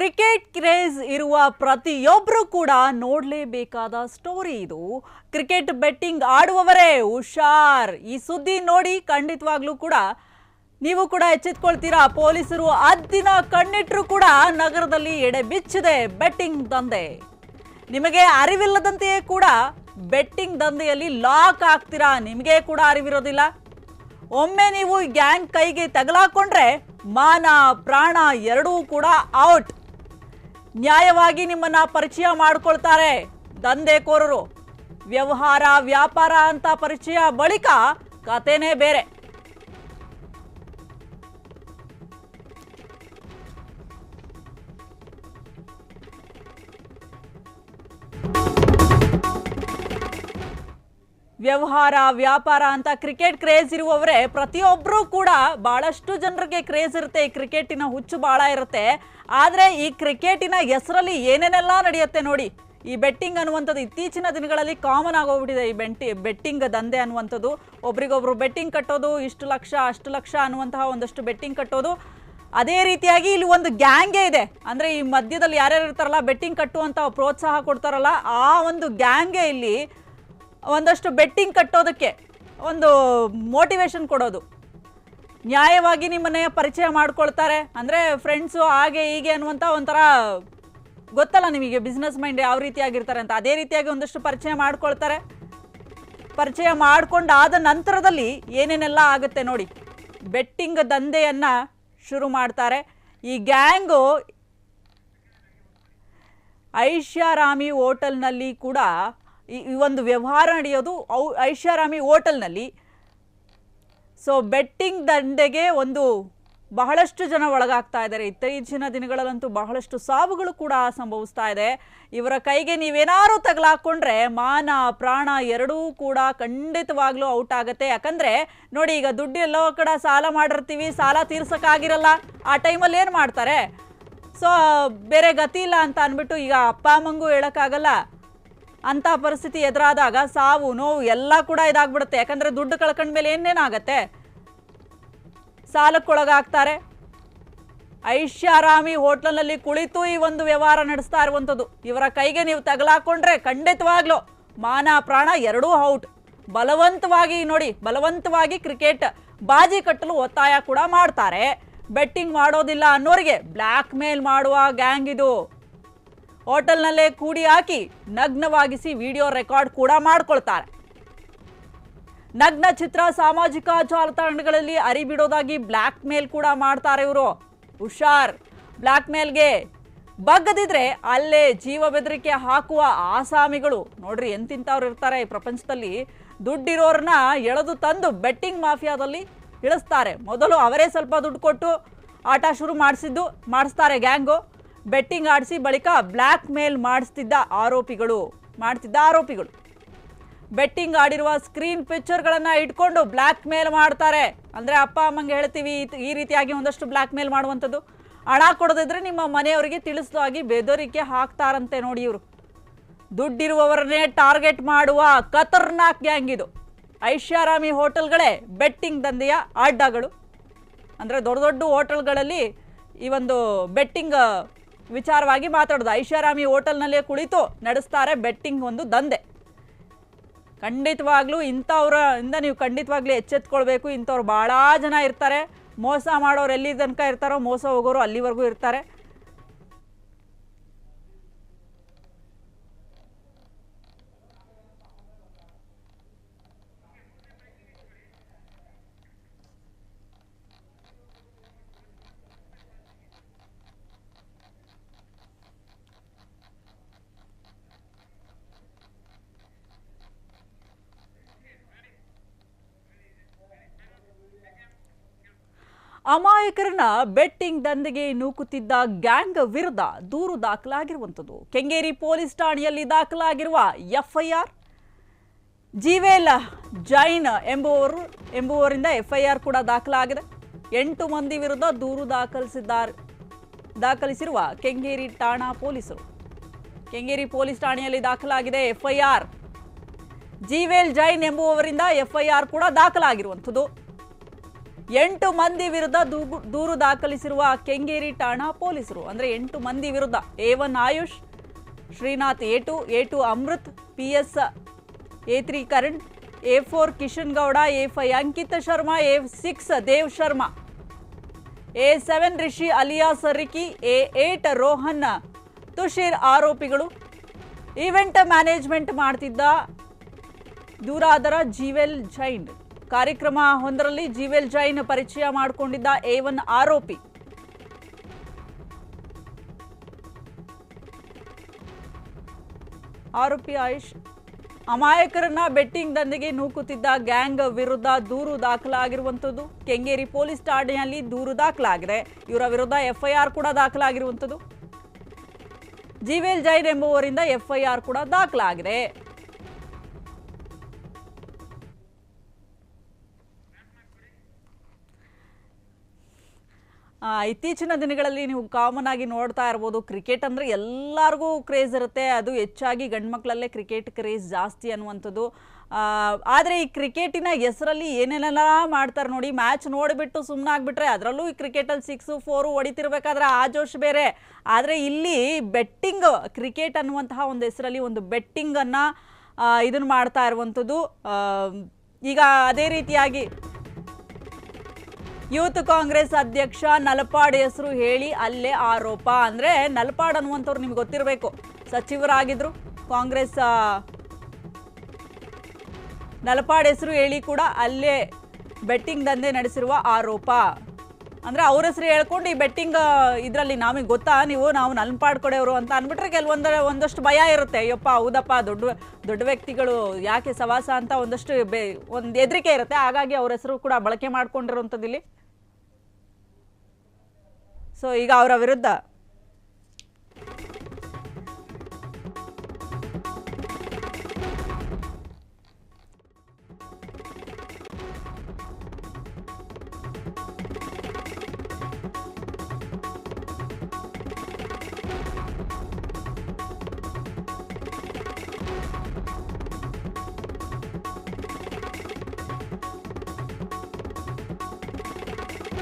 Cricket craze ಇರುವ ಪ್ರತಿಯೊಬ್ಬರು ಕೂಡ ನೋಡಲೇಬೇಕಾದ ಸ್ಟೋರಿ ಇದು. ಕ್ರಿಕೆಟ್ ಬೆಟ್ಟಿಂಗ್ ಆಡುವವರೇ ಹುಷಾರ್. ಈ ಸುದ್ದಿ ನೋಡಿ ಖಂಡಿತವಾಗ್ಲೂ ಕೂಡ ನೀವು ಕೂಡ ಎಚ್ಚೆತ್ತುಕೊಳ್ತೀರಾ. ಪೊಲೀಸರು ಅದ್ದಿನ ಕಣ್ಣಿಟ್ರು ಕೂಡ ನಗರದಲ್ಲಿ ಎಡೆಬಿಚ್ಚಿದೆ ಬೆಟ್ಟಿಂಗ್ ದಂಧೆ. ನಿಮಗೆ ಅರಿವಿಲ್ಲದಂತೆಯೇ ಕೂಡ ಬೆಟ್ಟಿಂಗ್ ದಂಧೆಯಲ್ಲಿ ಲಾಕ್ ಆಗ್ತೀರಾ. ನಿಮಗೆ ಕೂಡ ಅರಿವಿರೋದಿಲ್ಲ. ಒಮ್ಮೆ ನೀವು ಗ್ಯಾಂಗ್ ಕೈಗೆ ತಗಲಾಕೊಂಡ್ರೆ ಮಾನ ಪ್ರಾಣ ಎರಡೂ ಕೂಡ ಔಟ್. ನ್ಯಾಯವಾಗಿ ನಿಮ್ಮನ್ನ ಪರಿಚಯ ಮಾಡ್ಕೊಳ್ತಾರೆ ದಂಧೆಕೋರರು. ವ್ಯವಹಾರ ವ್ಯಾಪಾರ ಅಂತ ಪರಿಚಯ ಬಳಿಕ ಕಥೆನೇ ಬೇರೆ. ವ್ಯವಹಾರ ವ್ಯಾಪಾರ ಅಂತ ಕ್ರಿಕೆಟ್ ಕ್ರೇಜ್ ಇರುವವರೇ ಪ್ರತಿಯೊಬ್ಬರೂ ಕೂಡ ಬಹಳಷ್ಟು ಜನರಿಗೆ ಕ್ರೇಜ್ ಇರುತ್ತೆ. ಈ ಕ್ರಿಕೆಟಿನ ಹುಚ್ಚು ಬಹಳ ಇರುತ್ತೆ. ಆದರೆ ಈ ಕ್ರಿಕೆಟಿನ ಹೆಸರಲ್ಲಿ ಏನೇನೆಲ್ಲ ನಡೆಯುತ್ತೆ ನೋಡಿ. ಈ ಬೆಟ್ಟಿಂಗ್ ಅನ್ನುವಂಥದ್ದು ಇತ್ತೀಚಿನ ದಿನಗಳಲ್ಲಿ ಕಾಮನ್ ಆಗೋಗ್ಬಿಟ್ಟಿದೆ. ಈ ಬೆಟ್ಟಿಂಗ್ ದಂಧೆ ಅನ್ನುವಂಥದ್ದು, ಒಬ್ರಿಗೊಬ್ರು ಬೆಟ್ಟಿಂಗ್ ಕಟ್ಟೋದು, ಇಷ್ಟು ಲಕ್ಷ ಅಷ್ಟು ಲಕ್ಷ ಅನ್ನುವಂತಹ ಒಂದಷ್ಟು ಬೆಟ್ಟಿಂಗ್ ಕಟ್ಟೋದು. ಅದೇ ರೀತಿಯಾಗಿ ಇಲ್ಲಿ ಒಂದು ಗ್ಯಾಂಗೇ ಇದೆ. ಅಂದರೆ ಈ ಮಧ್ಯದಲ್ಲಿ ಯಾರ್ಯಾರು ಇರ್ತಾರಲ್ಲ, ಬೆಟ್ಟಿಂಗ್ ಕಟ್ಟುವಂಥ ಪ್ರೋತ್ಸಾಹ ಕೊಡ್ತಾರಲ್ಲ, ಆ ಒಂದು ಗ್ಯಾಂಗೇ ಇಲ್ಲಿ ಒಂದಷ್ಟು ಬೆಟ್ಟಿಂಗ್ ಕಟ್ಟೋದಕ್ಕೆ ಒಂದು ಮೋಟಿವೇಶನ್ ಕೊಡೋದು. ನ್ಯಾಯವಾಗಿ ನಿಮ್ಮನ್ನೇ ಪರಿಚಯ ಮಾಡ್ಕೊಳ್ತಾರೆ. ಅಂದರೆ ಫ್ರೆಂಡ್ಸು ಹಾಗೆ ಹೀಗೆ ಅನ್ನುವಂಥ ಒಂಥರ ಗೊತ್ತಲ್ಲ ನಿಮಗೆ, ಬಿಸ್ನೆಸ್ ಮೈಂಡ್ ಯಾವ ರೀತಿಯಾಗಿರ್ತಾರೆ ಅಂತ. ಅದೇ ರೀತಿಯಾಗಿ ಒಂದಷ್ಟು ಪರಿಚಯ ಮಾಡ್ಕೊಳ್ತಾರೆ. ಪರಿಚಯ ಮಾಡ್ಕೊಂಡಾದ ನಂತರದಲ್ಲಿ ಏನೇನೆಲ್ಲ ಆಗುತ್ತೆ ನೋಡಿ. ಬೆಟ್ಟಿಂಗ್ ದಂಧೆಯನ್ನು ಶುರು ಮಾಡ್ತಾರೆ. ಈ ಗ್ಯಾಂಗು ಐಷಾರಾಮಿ ಹೋಟೆಲ್ನಲ್ಲಿ ಕೂಡ ಈ ಒಂದು ವ್ಯವಹಾರ ನಡೆಯೋದು ಐಷಾರಾಮಿ ಹೋಟೆಲ್ನಲ್ಲಿ. ಸೊ ಬೆಟ್ಟಿಂಗ್ ದಂಧೆಗೆ ಒಂದು ಬಹಳಷ್ಟು ಜನ ಒಳಗಾಗ್ತಾ ಇದ್ದಾರೆ. ಇತ್ತೀಚಿನ ದಿನಗಳಲ್ಲಂತೂ ಬಹಳಷ್ಟು ಸಾವುಗಳು ಕೂಡ ಸಂಭವಿಸ್ತಾ ಇದೆ. ಇವರ ಕೈಗೆ ನೀವೇನಾದ್ರು ತಗಲಾಕೊಂಡ್ರೆ ಮಾನ ಪ್ರಾಣ ಎರಡೂ ಕೂಡ ಖಂಡಿತವಾಗ್ಲೂ ಔಟ್ ಆಗುತ್ತೆ. ಯಾಕಂದರೆ ನೋಡಿ, ಈಗ ದುಡ್ಡು ಎಲ್ಲೋ ಕಡೆ ಸಾಲ ಮಾಡಿರ್ತೀವಿ, ಸಾಲ ತೀರ್ಸೋಕ್ಕಾಗಿರಲ್ಲ. ಆ ಟೈಮಲ್ಲಿ ಏನು ಮಾಡ್ತಾರೆ? ಸೊ ಬೇರೆ ಗತಿ ಇಲ್ಲ ಅಂತ ಅಂದ್ಬಿಟ್ಟು, ಈಗ ಅಪ್ಪ ಅಮ್ಮಂಗೂ ಹೇಳೋಕ್ಕಾಗಲ್ಲ, ಅಂಥ ಪರಿಸ್ಥಿತಿ ಎದುರಾದಾಗ ಸಾವು ನೋವು ಎಲ್ಲ ಕೂಡ ಇದಾಗ್ಬಿಡುತ್ತೆ. ಯಾಕಂದರೆ ದುಡ್ಡು ಕಳ್ಕೊಂಡ್ಮೇಲೆ ಏನೇನಾಗತ್ತೆ? ಸಾಲಕ್ಕೊಳಗಾಗ್ತಾರೆ. ಐಷಾರಾಮಿ ಹೋಟ್ಲಲ್ಲಿ ಕುಳಿತು ಈ ಒಂದು ವ್ಯವಹಾರ ನಡೆಸ್ತಾ ಇರುವಂಥದ್ದು. ಇವರ ಕೈಗೆ ನೀವು ತಗಲಾಕೊಂಡ್ರೆ ಖಂಡಿತವಾಗ್ಲೂ ಮಾನ ಪ್ರಾಣ ಎರಡೂ ಔಟ್. ಬಲವಂತವಾಗಿ ನೋಡಿ, ಬಲವಂತವಾಗಿ ಕ್ರಿಕೆಟ್ ಬಾಜಿ ಕಟ್ಟಲು ಒತ್ತಾಯ ಕೂಡ ಮಾಡ್ತಾರೆ. ಬೆಟ್ಟಿಂಗ್ ಮಾಡೋದಿಲ್ಲ ಅನ್ನೋರಿಗೆ ಬ್ಲ್ಯಾಕ್ ಮೇಲ್ ಮಾಡುವ ಗ್ಯಾಂಗ್ ಇದು. ಹೋಟೆಲ್ನಲ್ಲೇ ಕೂಡಿ ಹಾಕಿ ನಗ್ನವಾಗಿಸಿ ವಿಡಿಯೋ ರೆಕಾರ್ಡ್ ಕೂಡ ಮಾಡ್ಕೊಳ್ತಾರೆ. ನಗ್ನ ಚಿತ್ರ ಸಾಮಾಜಿಕ ಜಾಲತಾಣಗಳಲ್ಲಿ ಅರಿಬಿಡೋದಾಗಿ ಬ್ಲ್ಯಾಕ್ ಮೇಲ್ ಕೂಡ ಮಾಡ್ತಾರೆ ಇವರು. ಹುಷಾರ್, ಬ್ಲ್ಯಾಕ್ ಮೇಲ್ಗೆ ಬಗ್ಗದಿದ್ರೆ ಅಲ್ಲೇ ಜೀವ ಬೆದರಿಕೆ ಹಾಕುವ ಆಸಾಮಿಗಳು ನೋಡ್ರಿ ಎಂತಿಂತವ್ರು ಇರ್ತಾರೆ ಈ ಪ್ರಪಂಚದಲ್ಲಿ. ದುಡ್ಡಿರೋರನ್ನ ಎಳೆದು ತಂದು ಬೆಟ್ಟಿಂಗ್ ಮಾಫಿಯಾದಲ್ಲಿ ಇಳಿಸ್ತಾರೆ. ಮೊದಲು ಅವರೇ ಸ್ವಲ್ಪ ದುಡ್ಡು ಕೊಟ್ಟು ಆಟ ಶುರು ಮಾಡಿಸ್ತಾರೆ ಗ್ಯಾಂಗು. ಬೆಟ್ಟಿಂಗ್ ಆಡಿಸಿ ಬಳಿಕ ಬ್ಲ್ಯಾಕ್ ಮೇಲ್ ಮಾಡ್ತಿದ್ದ ಆರೋಪಿಗಳು. ಬೆಟ್ಟಿಂಗ್ ಆಡಿರುವ ಸ್ಕ್ರೀನ್ ಪಿಕ್ಚರ್ಗಳನ್ನು ಇಟ್ಕೊಂಡು ಬ್ಲ್ಯಾಕ್ ಮೇಲ್ ಮಾಡ್ತಾರೆ. ಅಂದರೆ ಅಪ್ಪ ಅಮ್ಮಂಗೆ ಹೇಳ್ತೀವಿ ಈ ರೀತಿಯಾಗಿ ಒಂದಷ್ಟು ಬ್ಲ್ಯಾಕ್ ಮೇಲ್ ಮಾಡುವಂಥದ್ದು. ಹಣ ಕೊಡದಿದ್ರೆ ನಿಮ್ಮ ಮನೆಯವರಿಗೆ ತಿಳಿಸಿದಾಗಿ ಬೆದರಿಕೆ ಹಾಕ್ತಾರಂತೆ ನೋಡಿ ಇವರು. ದುಡ್ಡಿರುವವರನ್ನೇ ಟಾರ್ಗೆಟ್ ಮಾಡುವ ಖತರ್ನಾಕ್ ಗ್ಯಾಂಗ್ ಇದು. ಐಷಾರಾಮಿ ಹೋಟೆಲ್ಗಳೇ ಬೆಟ್ಟಿಂಗ್ ದಂಧೆಯ ಅಡ್ಡಗಳು. ಅಂದರೆ ದೊಡ್ಡ ದೊಡ್ಡ ಹೋಟೆಲ್ಗಳಲ್ಲಿ ಈ ಒಂದು ಬೆಟ್ಟಿಂಗ್ ವಿಚಾರವಾಗಿ ಮಾತಾಡೋದು. ಐಷಾರಾಮಿ ಹೋಟೆಲ್ನಲ್ಲೇ ಕುಳಿತು ನಡೆಸ್ತಾರೆ ಬೆಟ್ಟಿಂಗ್ ಒಂದು ದಂಧೆ. ಖಂಡಿತವಾಗ್ಲೂ ಇಂಥವ್ರಿಂದ ನೀವು ಖಂಡಿತವಾಗ್ಲೂ ಎಚ್ಚೆತ್ಕೊಳ್ಬೇಕು. ಇಂಥವ್ರು ಭಾಳ ಜನ ಇರ್ತಾರೆ. ಮೋಸ ಮಾಡೋರು ಎಲ್ಲಿ ತನಕ ಇರ್ತಾರೋ, ಮೋಸ ಹೋಗೋರು ಅಲ್ಲಿವರೆಗೂ ಇರ್ತಾರೆ. ಅಮಾಯಕರನ್ನ ಬೆಟ್ಟಿಂಗ್ ದಂಧೆಗೆ ನೂಕುತ್ತಿದ್ದ ಗ್ಯಾಂಗ್ ವಿರುದ್ಧ ದೂರು ದಾಖಲಾಗಿರುವಂಥದ್ದು. ಕೆಂಗೇರಿ ಪೊಲೀಸ್ ಠಾಣೆಯಲ್ಲಿ ದಾಖಲಾಗಿರುವ ಎಫ್ಐಆರ್. ಜೀವೇಲ್ ಜೈನ್ ಎಂಬುವರಿಂದ ಎಫ್ಐಆರ್ ಕೂಡ ದಾಖಲಾಗಿದೆ. 8 ಮಂದಿ ವಿರುದ್ಧ ದೂರು ದಾಖಲಿಸಿರುವ ಕೆಂಗೇರಿ ಠಾಣಾ ಪೊಲೀಸರು. ಕೆಂಗೇರಿ ಪೊಲೀಸ್ ಠಾಣೆಯಲ್ಲಿ ದಾಖಲಾಗಿದೆ ಎಫ್ಐಆರ್. ಜೀವೇಲ್ ಜೈನ್ ಎಂಬುವವರಿಂದ ಎಫ್ಐಆರ್ ಕೂಡ ದಾಖಲಾಗಿರುವಂಥದ್ದು. 8 ಮಂದಿ ವಿರುದ್ಧ ದೂರು ದಾಖಲಿಸಿರುವ ಕೆಂಗೇರಿ ಠಾಣಾ ಪೊಲೀಸರು. ಅಂದ್ರೆ 8 ಮಂದಿ ವಿರುದ್ಧ A1 Ayush, Srinath A2 Amrit, PS A3 Karan, A4 Kishan Gowda, A5 Ankit Sharma, A6 Dev Sharma, A7 Rishi alias Ricky, A8 Rohan Tushir ಆರೋಪಿಗಳು. ಈವೆಂಟ್ ಮ್ಯಾನೇಜ್ಮೆಂಟ್ ಮಾಡ್ತಿದ್ದ ದೂರಾದರ ಜೀವೆಲ್ ಜೈನ್. ಕಾರ್ಯಕ್ರಮ ಒಂದರಲ್ಲಿ ಜೀವೆಲ್ ಜೈನ್ ಪರಿಚಯ ಮಾಡಿಕೊಂಡಿದ್ದ A1 ಆರೋಪಿ. ಆಯುಷ್ ಅಮಾಯಕರನ್ನ ಬೆಟ್ಟಿಂಗ್ ದಂಧೆಗೆ ನೂಕುತ್ತಿದ್ದ ಗ್ಯಾಂಗ್ ವಿರುದ್ಧ ದೂರು ದಾಖಲಾಗಿರುವಂಥದ್ದು. ಕೆಂಗೇರಿ ಪೊಲೀಸ್ ಠಾಣೆಯಲ್ಲಿ ದೂರು ದಾಖಲಾಗಿದೆ. ಇವರ ವಿರುದ್ಧ FIR ಕೂಡ ದಾಖಲಾಗಿರುವಂಥದ್ದು. ಜೀವೆಲ್ ಜೈನ್ ಎಂಬುವರಿಂದ FIR ಕೂಡ ದಾಖಲಾಗಿದೆ. ಇತ್ತೀಚಿನ ದಿನಗಳಲ್ಲಿ ನೀವು ಕಾಮನ್ ಆಗಿ ನೋಡ್ತಾ ಇರ್ಬೋದು, ಕ್ರಿಕೆಟ್ ಅಂದರೆ ಎಲ್ಲರಿಗೂ ಕ್ರೇಜ್ ಇರುತ್ತೆ. ಅದು ಹೆಚ್ಚಾಗಿ ಗಂಡು ಮಕ್ಕಳಲ್ಲೇ ಕ್ರಿಕೆಟ್ ಕ್ರೇಜ್ ಜಾಸ್ತಿ ಅನ್ನುವಂಥದ್ದು. ಆದರೆ ಈ ಕ್ರಿಕೆಟಿನ ಹೆಸರಲ್ಲಿ ಏನೇನೆಲ್ಲ ಮಾಡ್ತಾರೆ ನೋಡಿ. ಮ್ಯಾಚ್ ನೋಡಿಬಿಟ್ಟು ಸುಮ್ಮನಾಗ್ಬಿಟ್ರೆ ಅದರಲ್ಲೂ ಈ ಕ್ರಿಕೆಟಲ್ಲಿ 6, 4 ಹೊಡಿತಿರ್ಬೇಕಾದ್ರೆ ಆ ಜೋಶ್ ಬೇರೆ. ಆದರೆ ಇಲ್ಲಿ ಬೆಟ್ಟಿಂಗ್, ಕ್ರಿಕೆಟ್ ಅನ್ನುವಂತಹ ಒಂದು ಹೆಸರಲ್ಲಿ ಒಂದು ಬೆಟ್ಟಿಂಗನ್ನು ಇದನ್ನು ಮಾಡ್ತಾ ಇರುವಂಥದ್ದು. ಈಗ ಅದೇ ರೀತಿಯಾಗಿ ಯೂತ್ ಕಾಂಗ್ರೆಸ್ ಅಧ್ಯಕ್ಷ ನಲಪಾಡ್ ಹೆಸರು ಹೇಳಿ ಅಲ್ಲೇ ಆರೋಪ. ಅಂದರೆ ನಲಪಾಡ್ ಅನ್ನುವಂಥವ್ರು ನಿಮ್ಗೆ ಗೊತ್ತಿರಬೇಕು, ಸಚಿವರಾಗಿದ್ರು ಕಾಂಗ್ರೆಸ್. ನಲಪಾಡ್ ಹೆಸರು ಹೇಳಿ ಕೂಡ ಅಲ್ಲೇ ಬೆಟ್ಟಿಂಗ್ ದಂಧೆ ನಡೆಸಿರುವ ಆರೋಪ. ಅಂದರೆ ಅವ್ರ ಹೆಸರು ಹೇಳ್ಕೊಂಡು ಈ ಬೆಟ್ಟಿಂಗ್ ಇದರಲ್ಲಿ ನಮಗೆ ಗೊತ್ತಾ ನಾವು ನಲಪಾಡ್ ಕೊಡೆಯವರು ಅಂತ ಅಂದ್ಬಿಟ್ರೆ ಒಂದಷ್ಟು ಭಯ ಇರುತ್ತೆ. ಅಯ್ಯಪ್ಪ ಹೌದಪ್ಪ, ದೊಡ್ಡ ವ್ಯಕ್ತಿಗಳು ಯಾಕೆ ಸವಾಸ ಅಂತ ಒಂದಷ್ಟು ಒಂದು ಹೆದರಿಕೆ ಇರುತ್ತೆ. ಹಾಗಾಗಿ ಅವ್ರ ಹೆಸರು ಕೂಡ ಬಳಕೆ ಮಾಡ್ಕೊಂಡಿರುವಂಥದ್ದು ಇಲ್ಲಿ. ಸೊ ಈಗ ಅವರ ವಿರುದ್ಧ